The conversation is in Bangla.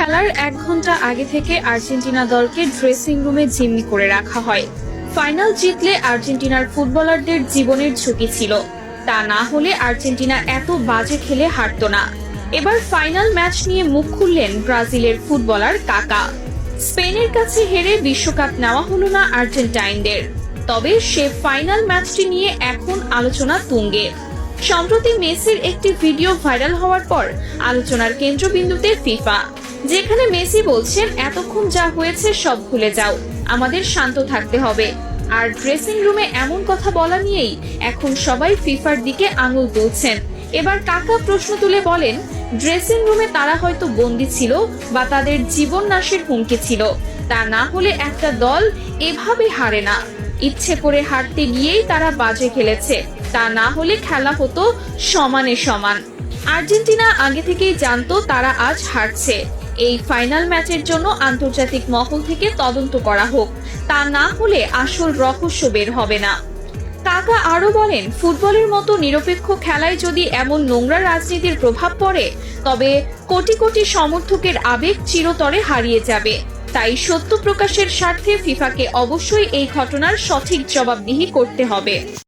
খেলার 1 ঘন্টা আগে থেকে আর্জেন্টিনা দলকে ড্রেসিং রুমে জিম্মি করে রাখা হয়। ফাইনাল জিতলে আর্জেন্টিনার ফুটবলারদের জীবনের ঝুঁকি ছিল, তা না হলে আর্জেন্টিনা এত বাজে খেলে হারতো না। এবার ফাইনাল ম্যাচ নিয়ে মুখ খুললেন ব্রাজিলের ফুটবলার কাকা। স্পেনের কাছে হেরে বিশ্বকাপ নেওয়া হলো না আর্জেন্টাইনদের, তবে সে ফাইনাল ম্যাচটি নিয়ে এখন আলোচনা তুঙ্গে। সম্প্রতি মেসির একটি ভিডিও ভাইরাল হওয়ার পর আলোচনার কেন্দ্রবিন্দুতে ফিফা, যেখানে মেসি বলছেন, এতক্ষণ যা হয়েছে সব ভুলে যাও, আমাদের শান্ত থাকতে হবে। আর ড্রেসিং রুমে এমন কথা বলা নিয়েই এখন সবাই ফিফার দিকে আঙুল তুলছেন। এবার কাকা প্রশ্ন তুলে বলেন, ড্রেসিং রুমে তারা হয়তো বন্দী ছিল বা তাদের জীবন নাশের হুমকি ছিল, তা না হলে একটা দল এভাবে হারে না। ইচ্ছে করে হারতে গিয়েই তারা বাজে খেলেছে, তা না হলে খেলা হতো সমানে সমান। আর্জেন্টিনা আগে থেকেই জানতো তারা আজ হারছে। এই ফাইনাল ম্যাচের জন্য আন্তর্জাতিক মহল থেকে তদন্ত করা হোক, তা না হলে আসল রহস্য বের হবে না। কাকা আরো বলেন, ফুটবলের মতো নিরপেক্ষ খেলায় যদি এমন নোংরা রাজনীতির প্রভাব পড়ে, তবে কোটি কোটি সমর্থকের আবেগ চিরতরে হারিয়ে যাবে। তাই সত্য প্রকাশের স্বার্থে ফিফাকে অবশ্যই এই ঘটনার সঠিক জবাবদিহি করতে হবে।